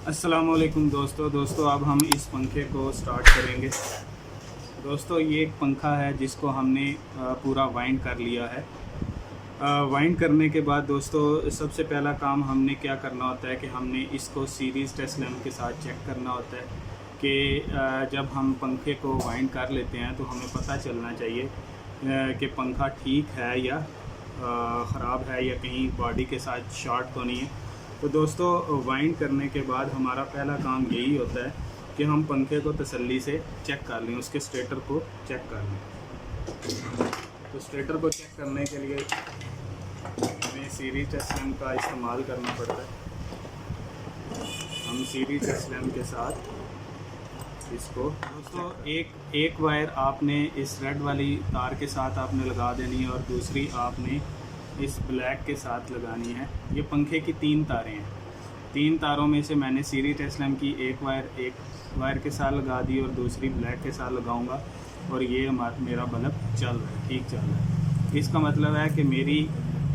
अस्सलामुअलैकुम दोस्तों अब हम इस पंखे को स्टार्ट करेंगे। दोस्तों ये एक पंखा है जिसको हमने पूरा वाइंड कर लिया है। वाइंड करने के बाद दोस्तों सबसे पहला काम हमने क्या करना होता है कि हमने इसको सीरीज़ टेस्ट लैम्प के साथ चेक करना होता है कि जब हम पंखे को वाइंड कर लेते हैं तो हमें पता चलना चाहिए कि पंखा ठीक है या ख़राब है या कहीं बॉडी के साथ शॉर्ट तो नहीं है। तो दोस्तों वाइंड करने के बाद हमारा पहला काम यही होता है कि हम पंखे को तसल्ली से चेक कर लें, उसके स्टेटर को चेक कर लें। तो स्टेटर को चेक करने के लिए हमें सीरीज टेस्ट लैम्प का इस्तेमाल करना पड़ता है। हम सीरीज टेस्ट लैम्प के साथ इसको दोस्तों एक वायर आपने इस रेड वाली तार के साथ आपने लगा देनी है और दूसरी आपने इस ब्लैक के साथ लगानी है। ये पंखे की 3 तारें हैं। 3 तारों में से मैंने सीरीज टेस्ट लैम्प की एक वायर के साथ लगा दी और दूसरी ब्लैक के साथ लगाऊंगा और ये मेरा बल्ब चल रहा है, ठीक चल रहा है। इसका मतलब है कि मेरी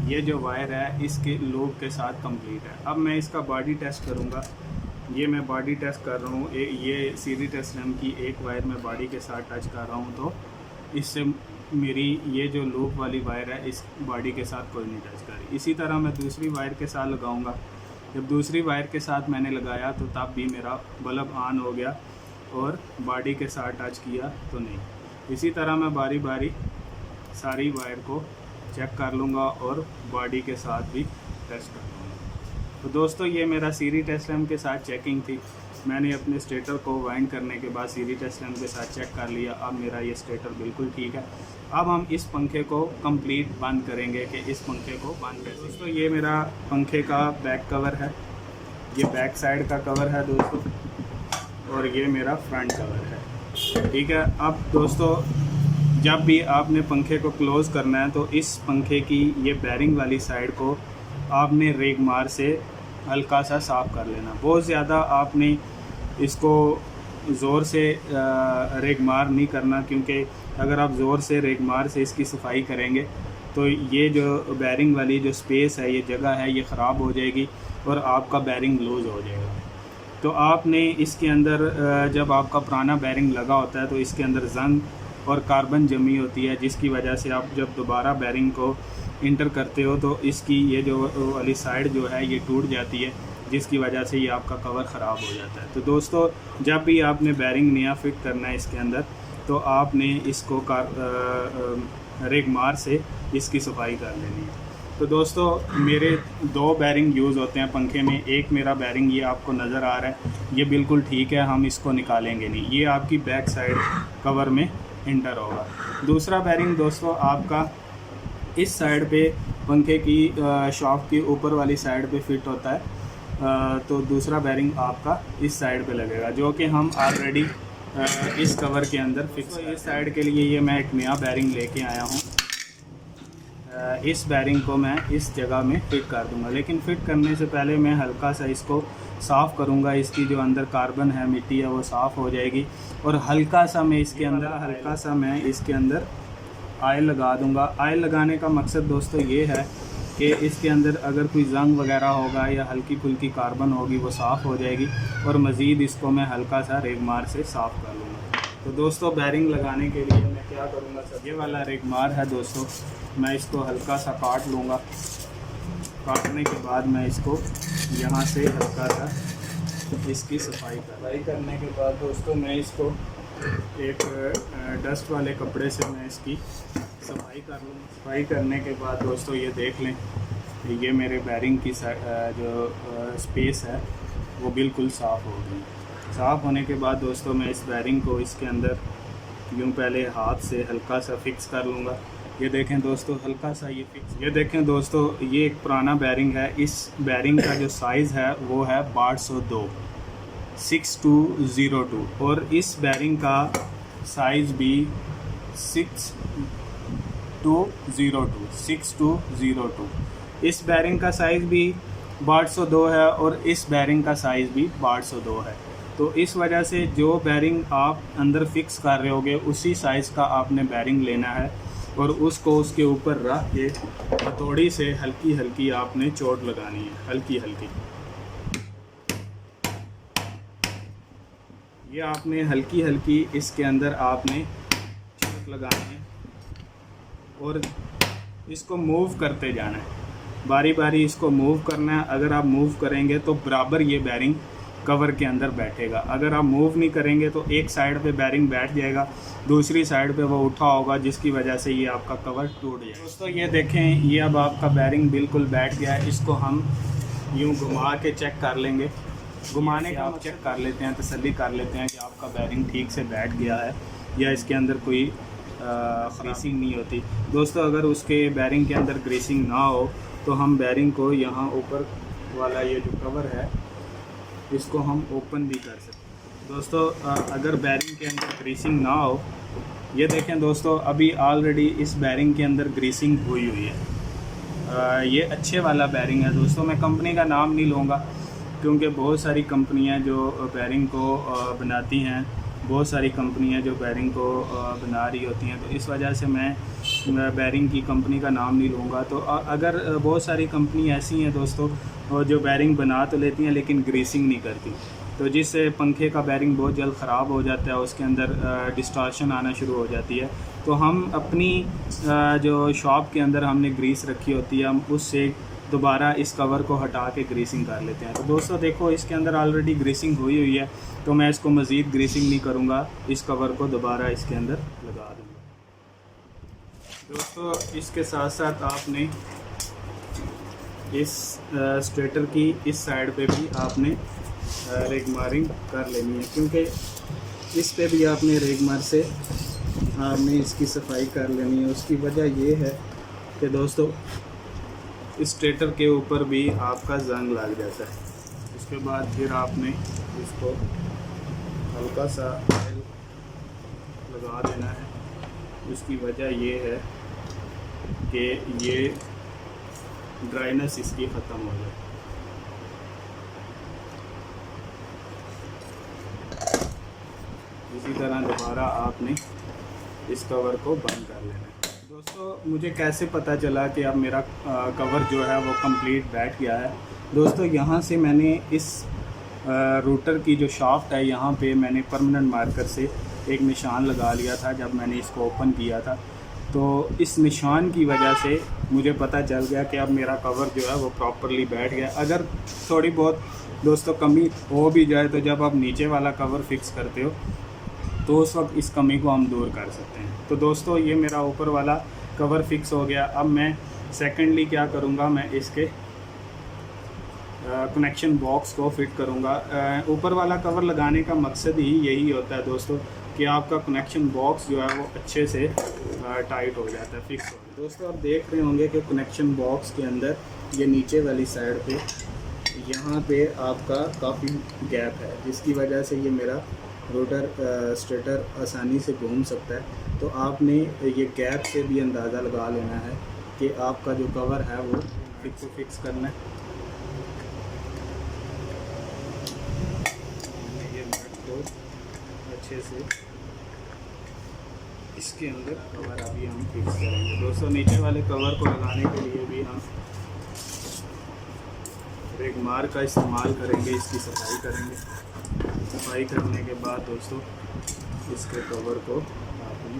ये जो वायर है इसके लूप के साथ कंप्लीट है। अब मैं इसका बॉडी टेस्ट करूँगा। ये मैं बॉडी टेस्ट कर रहा हूँ। ये सीरीज टेस्ट लैम्प की एक वायर मैं बॉडी के साथ टच कर रहा हूँ तो इससे मेरी ये जो लूप वाली वायर है इस बॉडी के साथ कोई नहीं टच कर रही। इसी तरह मैं दूसरी वायर के साथ लगाऊंगा। जब दूसरी वायर के साथ मैंने लगाया तो तब भी मेरा बल्ब ऑन हो गया और बॉडी के साथ टच किया तो नहीं। इसी तरह मैं बारी बारी सारी वायर को चेक कर लूँगा और बॉडी के साथ भी टेस्ट कर लूँगा। तो दोस्तों ये मेरा सीरीज टेस्ट लैम्प के साथ चेकिंग थी। मैंने अपने स्टेटर को वाइंड करने के बाद सीरीज टेस्ट लैम्प के साथ चेक कर लिया। अब मेरा ये स्टेटर बिल्कुल ठीक है। अब हम इस पंखे को कंप्लीट बंद करेंगे कि इस पंखे को बंद कैसे। दोस्तों ये मेरा पंखे का बैक कवर है, ये बैक साइड का कवर है दोस्तों, और ये मेरा फ्रंट कवर है, ठीक है। अब दोस्तों जब भी आपने पंखे को क्लोज़ करना है तो इस पंखे की ये बैरिंग वाली साइड को आपने रेगमार से हल्का सा साफ़ कर लेना। बहुत ज़्यादा आपने इसको ज़ोर से रेगमार नहीं करना, क्योंकि अगर आप ज़ोर से रेगमार से इसकी सफाई करेंगे तो ये जो बैरिंग वाली जो स्पेस है, ये जगह है, ये ख़राब हो जाएगी और आपका बैरिंग लूज़ हो जाएगा। तो आपने इसके अंदर जब आपका पुराना बैरिंग लगा होता है तो इसके अंदर जंग और कार्बन जमी होती है, जिसकी वजह से आप जब दोबारा बैरिंग को इंटर करते हो तो इसकी ये जो वाली साइड जो है ये टूट जाती है, जिसकी वजह से ये आपका कवर ख़राब हो जाता है। तो दोस्तों जब भी आपने बैरिंग नया फिट करना है इसके अंदर तो आपने इसको रेगमार से इसकी सफाई कर लेनी है। तो दोस्तों मेरे 2 बैरिंग यूज़ होते हैं पंखे में। एक मेरा बैरिंग ये आपको नज़र आ रहा है, ये बिल्कुल ठीक है, हम इसको निकालेंगे नहीं, ये आपकी बैक साइड कवर में इंटर होगा। दूसरा बैरिंग दोस्तों आपका इस साइड पे पंखे की शॉप की ऊपर वाली साइड पे फिट होता है। तो दूसरा बैरिंग आपका इस साइड पे लगेगा, जो कि हम ऑलरेडी इस कवर के अंदर फिक्स है। इस साइड के लिए ये मैं एक नया बैरिंग लेके आया हूँ। इस बैरिंग को मैं इस जगह में फिट कर दूंगा, लेकिन फिट करने से पहले मैं हल्का सा इसको साफ़ करूंगा। इसकी जो अंदर कार्बन है, मिट्टी है, वो साफ़ हो जाएगी और हल्का सा मैं इसके अंदर ऑयल लगा दूंगा। ऑयल लगाने का मकसद दोस्तों ये है कि इसके अंदर अगर कोई जंग वगैरह होगा या हल्की फुल्की कार्बन होगी वो साफ़ हो जाएगी और मज़ीद इसको मैं हल्का सा रेगमार से साफ़ कर लूँगा। तो दोस्तों बैरिंग लगाने के लिए मैं क्या करूँगा, सब ये वाला रेगमार है दोस्तों, मैं इसको हल्का सा काट लूँगा। काटने के बाद मैं इसको यहाँ से हल्का सा इसकी सफाई करने के बाद दोस्तों मैं इसको एक डस्ट वाले कपड़े से मैं इसकी सफाई कर लूँ। सफाई करने के बाद दोस्तों ये देख लें, ये मेरे बैरिंग की जो स्पेस है वो बिल्कुल साफ़ हो गई। साफ़ होने के बाद दोस्तों मैं इस बैरिंग को इसके अंदर यूँ पहले हाथ से हल्का सा फिक्स कर लूँगा। ये देखें दोस्तों हल्का सा ये फिक्स। ये देखें दोस्तों ये एक पुराना बैरिंग है। इस बैरिंग का जो साइज़ है वो है 1202 6202 और इस बैरिंग का साइज़ भी 6202। इस बैरिंग का साइज़ भी 1202 है और इस बैरिंग का साइज़ भी 1202 है। तो इस वजह से जो बैरिंग आप अंदर फिक्स कर रहे होगे उसी साइज़ का आपने बैरिंग लेना है और उसको उसके ऊपर रख के हथौड़ी से हल्की हल्की आपने चोट लगानी है, हल्की हल्की। ये आपने हल्की हल्की इसके अंदर आपने छिड़क लगानी है और इसको मूव करते जाना है, बारी बारी इसको मूव करना है। अगर आप मूव करेंगे तो बराबर ये बैरिंग कवर के अंदर बैठेगा। अगर आप मूव नहीं करेंगे तो एक साइड पे बैरिंग बैठ जाएगा, दूसरी साइड पे वो उठा होगा, जिसकी वजह से ये आपका कवर टूट जाएगा। दोस्तों ये देखें, ये अब आपका बैरिंग बिल्कुल बैठ गया है। इसको हम यूँ घुमा के चेक कर लेंगे। घुमाने का आप चेक कर लेते हैं, तसल्ली कर लेते हैं कि आपका बैरिंग ठीक से बैठ गया है या इसके अंदर कोई ग्रीसिंग नहीं होती। दोस्तों अगर उसके बैरिंग के अंदर ग्रीसिंग ना हो तो हम बैरिंग को यहाँ ऊपर वाला ये जो कवर है इसको हम ओपन भी कर सकते हैं। दोस्तों अगर बैरिंग के अंदर ग्रीसिंग ना हो, ये देखें दोस्तों, अभी ऑलरेडी इस बैरिंग के अंदर ग्रीसिंग हुई हुई है। ये अच्छे वाला बैरिंग है दोस्तों। मैं कंपनी का नाम नहीं लूँगा क्योंकि बहुत सारी कंपनियां जो बैरिंग को बनाती हैं, बहुत सारी कंपनियां जो बैरिंग को बना रही होती हैं, तो इस वजह से मैं बैरिंग की कंपनी का नाम नहीं लूँगा। तो अगर बहुत सारी कंपनी ऐसी हैं दोस्तों जो बैरिंग बना तो लेती हैं लेकिन ग्रीसिंग नहीं करती, तो जिससे पंखे का बैरिंग बहुत जल्द ख़राब हो जाता है, उसके अंदर डिस्टॉर्शन आना शुरू हो जाती है। तो हम अपनी जो शॉप के अंदर हमने ग्रीस रखी होती है, हम उससे दोबारा इस कवर को हटा के ग्रीसिंग कर लेते हैं। तो दोस्तों देखो, इसके अंदर ऑलरेडी ग्रीसिंग हुई हुई है, तो मैं इसको मज़ीद ग्रीसिंग नहीं करूँगा, इस कवर को दोबारा इसके अंदर लगा दूँगा। दोस्तों इसके साथ साथ आपने इस स्ट्रेटर की इस साइड पे भी आपने रेगमारिंग कर लेनी है, क्योंकि इस पे भी आपने रेगमार से आपने इसकी सफाई कर लेनी है। उसकी वजह ये है कि दोस्तों स्ट्रेटर के ऊपर भी आपका जंग लग जाता है। उसके बाद फिर आपने इसको हल्का सा ऑयल लगा देना है। उसकी वजह ये है कि ये ड्राइनेस इसकी ख़त्म हो जाए। इसी तरह दोबारा आपने इस कवर को बंद कर लेना है। दोस्तों मुझे कैसे पता चला कि अब मेरा कवर जो है वो कंप्लीट बैठ गया है? दोस्तों यहाँ से मैंने इस रूटर की जो शाफ्ट है, यहाँ पे मैंने परमानेंट मार्कर से एक निशान लगा लिया था जब मैंने इसको ओपन किया था। तो इस निशान की वजह से मुझे पता चल गया कि अब मेरा कवर जो है वो प्रॉपरली बैठ गया। अगर थोड़ी बहुत दोस्तों कमी हो भी जाए तो जब आप नीचे वाला कवर फिक्स करते हो तो उस वक्त इस कमी को हम दूर कर सकते हैं। तो दोस्तों ये मेरा ऊपर वाला कवर फिक्स हो गया। अब मैं सेकेंडली क्या करूँगा, मैं इसके कनेक्शन बॉक्स को फिट करूँगा। ऊपर वाला कवर लगाने का मकसद ही यही होता है दोस्तों कि आपका कनेक्शन बॉक्स जो है वो अच्छे से टाइट हो जाता है, फिक्स हो जाता है। दोस्तों आप देख रहे होंगे कि कनेक्शन बॉक्स के अंदर ये नीचे वाली साइड पे यहाँ पे आपका काफ़ी गैप है, जिसकी वजह से ये मेरा रोटर स्ट्रेटर आसानी से घूम सकता है। तो आपने ये गैप से भी अंदाज़ा लगा लेना है कि आपका जो कवर है वो फिक्स करना है। ये नट को अच्छे से इसके अंदर कवर अभी हम फिक्स करेंगे। दोस्तों नीचे वाले कवर को लगाने के लिए भी हम रेगमार का इस्तेमाल करेंगे, इसकी सफाई करेंगे। सफाई करने के बाद दोस्तों इसके कवर को आपने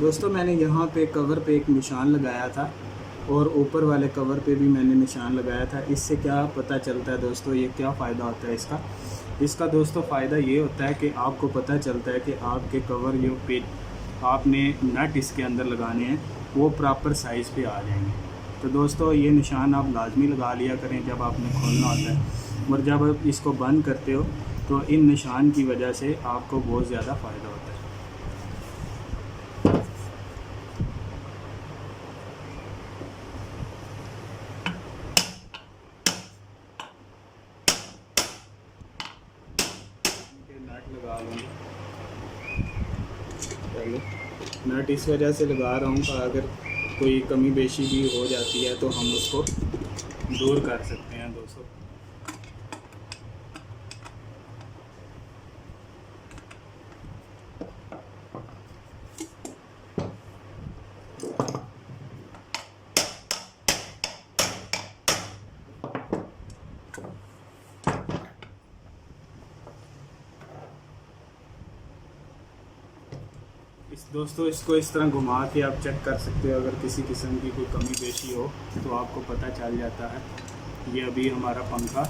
दोस्तों मैंने यहाँ पे कवर पे एक निशान लगाया था और ऊपर वाले कवर पे भी मैंने निशान लगाया था। इससे क्या पता चलता है दोस्तों, ये क्या फ़ायदा होता है इसका दोस्तों फ़ायदा ये होता है कि आपको पता चलता है कि आपके कवर जो पे आपने नट इसके अंदर लगाने हैं वो प्रॉपर साइज़ पे आ जाएंगे। तो दोस्तों ये निशान आप लाजमी लगा लिया करें जब आपने खोलना होता है, और जब आप इसको बंद करते हो तो इन निशान की वजह से आपको बहुत ज़्यादा फ़ायदा होता है। नट लगा लूँगा, चलो नट इस वजह से लगा रहा हूँ कि अगर कोई कमी बेशी भी हो जाती है तो हम उसको दूर कर सकते हैं दोस्तों। दोस्तों इसको इस तरह घुमा के आप चेक कर सकते हो, अगर किसी किस्म की कोई कमी पेशी हो तो आपको पता चल जाता है। ये अभी हमारा पंखा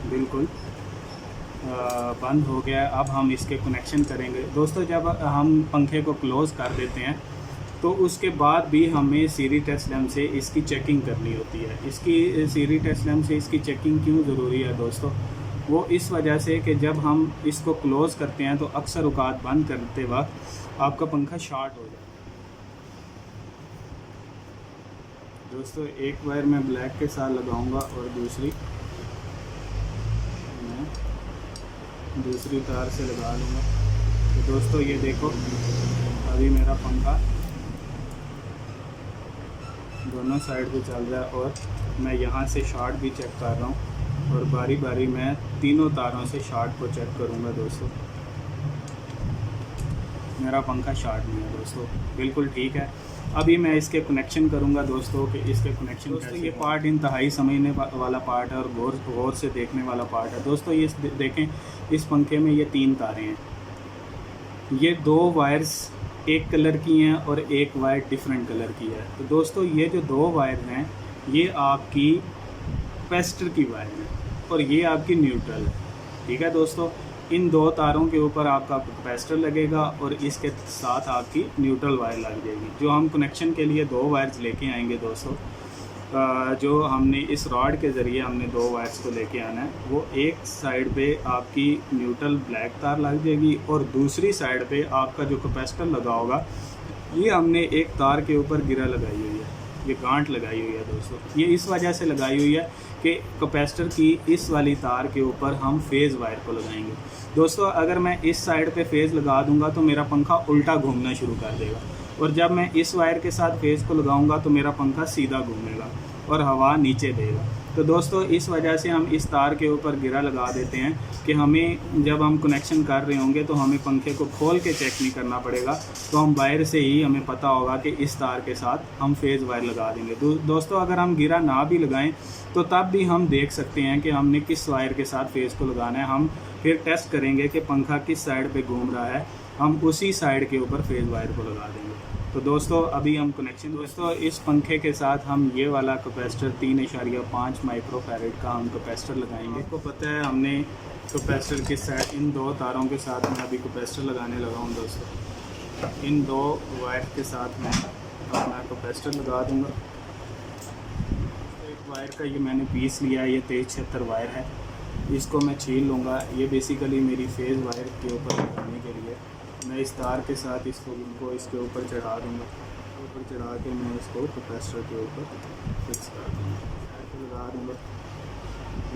बिल्कुल बंद हो गया है। अब हम इसके कनेक्शन करेंगे। दोस्तों जब हम पंखे को क्लोज़ कर देते हैं तो उसके बाद भी हमें सीरी टेस्ट लैम्प से इसकी चेकिंग करनी होती है। इसकी सीरी टेस्ट लैम्प से इसकी चेकिंग क्यों ज़रूरी है दोस्तों? वो इस वजह से कि जब हम इसको क्लोज़ करते हैं तो अक्सर औक़ात बंद करते वक्त आपका पंखा शॉर्ट हो जाता है। दोस्तों एक वायर मैं ब्लैक के साथ लगाऊंगा और दूसरी मैं दूसरी तार से लगा लूँगा। तो दोस्तों ये देखो, अभी मेरा पंखा दोनों साइड पे चल रहा है और मैं यहाँ से शॉर्ट भी चेक कर रहा हूँ और बारी बारी मैं तीनों तारों से शॉर्ट को चेक करूँगा। दोस्तों मेरा पंखा शॉर्ट नहीं है दोस्तों, बिल्कुल ठीक है। अभी मैं इसके कनेक्शन करूँगा दोस्तों कि इसके कनेक्शन दोस्तों ये पार्ट इंतहाई समझने वाला पार्ट है और गौर से देखने वाला पार्ट है। दोस्तों ये देखें, इस पंखे में ये 3 तारें हैं। ये 2 वायर्स एक कलर की हैं और एक वायर डिफरेंट कलर की है। तो दोस्तों ये जो 2 वायर हैं ये आपकी कैपेसिटर की वायर है और ये आपकी न्यूट्रल है। ठीक है दोस्तों, इन 2 तारों के ऊपर आपका कैपेसिटर लगेगा और इसके साथ आपकी न्यूट्रल वायर लग जाएगी। जो हम कनेक्शन के लिए 2 वायर्स लेके आएंगे दोस्तों, जो हमने इस रॉड के ज़रिए हमने 2 वायर्स को लेके आना है, वो एक साइड पे आपकी न्यूट्रल ब्लैक तार लग जाएगी और दूसरी साइड पे आपका जो कैपेसिटर लगा होगा ये हमने एक तार के ऊपर गिरा लगाई हुई है, ये गांठ लगाई हुई है दोस्तों। ये इस वजह से लगाई हुई है कि कैपेसिटर की इस वाली तार के ऊपर हम फेज़ वायर को लगाएंगे। दोस्तों अगर मैं इस साइड पे फेज़ लगा दूंगा तो मेरा पंखा उल्टा घूमना शुरू कर देगा और जब मैं इस वायर के साथ फेज़ को लगाऊंगा तो मेरा पंखा सीधा घूमेगा और हवा नीचे देगा। तो दोस्तों इस वजह से हम इस तार के ऊपर गिरा लगा देते हैं कि हमें जब हम कनेक्शन कर रहे होंगे तो हमें पंखे को खोल के चेक नहीं करना पड़ेगा, तो हम वायर से ही हमें पता होगा कि इस तार के साथ हम फेज़ वायर लगा देंगे। दोस्तों अगर हम गिरा ना भी लगाएं तो तब भी हम देख सकते हैं कि हमने किस वायर के साथ फेज़ को लगाना है। हम फिर टेस्ट करेंगे कि पंखा किस साइड पर घूम रहा है, हम उसी साइड के ऊपर फेज़ वायर को लगा देंगे। तो दोस्तों अभी हम कनेक्शन दोस्तों इस पंखे के साथ हम ये वाला कैपेसिटर 3.5 माइक्रोफैरेड का हम कैपेसिटर लगाएंगे। आपको पता है हमने कैपेसिटर के साथ इन 2 तारों के साथ मैं अभी कैपेसिटर लगाने लगा हूँ दोस्तों। इन 2 वायर के साथ मैं अपना कैपेसिटर लगा दूँगा। एक वायर का ये मैंने पीस लिया है, ये 73 वायर है, इसको मैं छील लूँगा। ये बेसिकली मेरी फेज़ वायर के ऊपर लगाने के लिए मैं इस तार के साथ इनको इसके ऊपर चढ़ा दूँगा। ऊपर चढ़ा के मैं इसको कैपेसिटर के ऊपर फिक्स कर दूँगा, लगा दूँगा।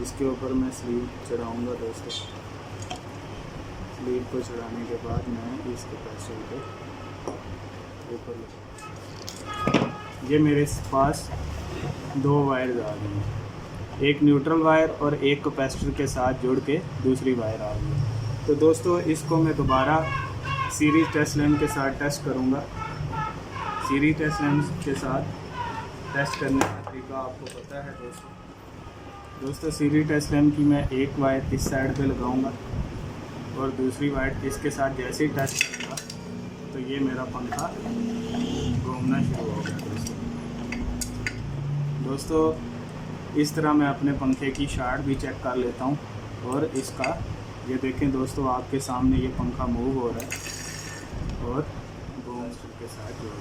इसके ऊपर मैं स्लीव चढ़ाऊँगा दोस्तों। स्लीव को चढ़ाने के बाद मैं इस कैपेसिटर के ऊपर लगा। ये मेरे पास 2 वायर आ गई हैं, एक न्यूट्रल वायर और एक कैपेसिटर के साथ जुड़ के दूसरी वायर आ गई। तो दोस्तों इसको मैं दोबारा सीरीज टेस्ट लैम्प के साथ टेस्ट करूँगा। सीरीज टेस्ट लैम्प के साथ टेस्ट करने का तरीका आपको पता है दोस्तों। सीरीज टेस्ट लैम्प की मैं एक वायर इस साइड पे लगाऊंगा और दूसरी वायर इसके साथ जैसे ही टच करूँगा तो ये मेरा पंखा घूमना शुरू हो गया दोस्तों। इस तरह मैं अपने पंखे की शॉर्ट भी चेक कर लेता हूँ और इसका ये देखें दोस्तों, आपके सामने ये पंखा मूव हो रहा है और कैपेसिटर के साथ जोड़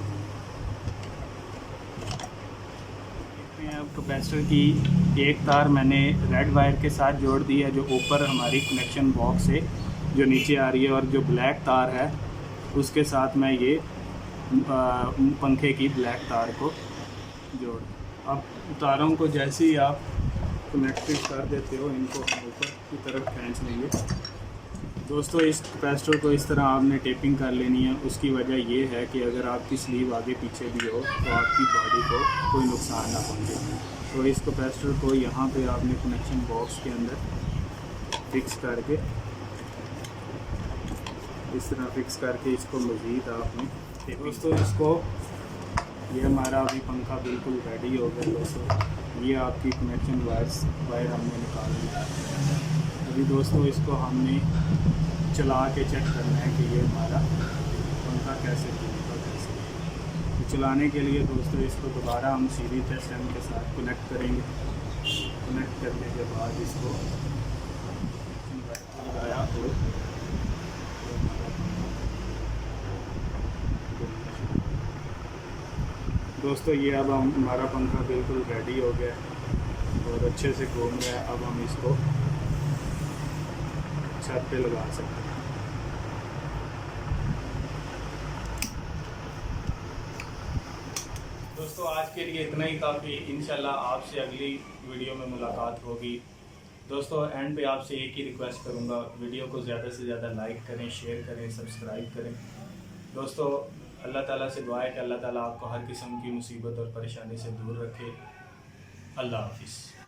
देंगे। अब कैपेसिटर की एक तार मैंने रेड वायर के साथ जोड़ दी है जो ऊपर हमारी कनेक्शन बॉक्स से जो नीचे आ रही है, और जो ब्लैक तार है उसके साथ मैं ये पंखे की ब्लैक तार को जोड़। अब तारों को जैसे ही आप कनेक्टेड कर देते हो इनको ऊपर की तरफ खींच लेंगे दोस्तों। इस कैपेसिटर को इस तरह आपने टेपिंग कर लेनी है। उसकी वजह ये है कि अगर आपकी स्लीव आगे पीछे भी हो तो आपकी बॉडी को कोई नुकसान ना पहुंचे। तो इस कैपेसिटर को यहाँ पे आपने कनेक्शन बॉक्स के अंदर फिक्स करके इस तरह फिक्स करके इसको मज़ीद आपने दोस्तों इसको ये हमारा अभी पंखा बिल्कुल रेडी हो गया दोस्तों। ये आपकी कनेक्शन वायर हमने निकाल लिया। अभी दोस्तों इसको हमने चला के चेक करना है कि ये हमारा पंखा कैसे घूमेगा कैसे। तो चलाने के लिए दोस्तों इसको दोबारा हम सीरीज एसएम के साथ कनेक्ट करेंगे। कनेक्ट करने के बाद इसको लगाया और दोस्तों ये अब हमारा पंखा बिल्कुल रेडी हो गया है और अच्छे से घूम गया है। अब हम इसको छत पे लगा सकते हैं। दोस्तों आज के लिए इतना ही काफ़ी। इंशाल्लाह आपसे अगली वीडियो में मुलाकात होगी। दोस्तों एंड पे आपसे एक ही रिक्वेस्ट करूँगा, वीडियो को ज़्यादा से ज़्यादा लाइक करें, शेयर करें, सब्सक्राइब करें। दोस्तों अल्लाह ताला से दुआ है कि अल्लाह ताला आपको हर किस्म की मुसीबत और परेशानी से दूर रखे। अल्लाह हाफिज़।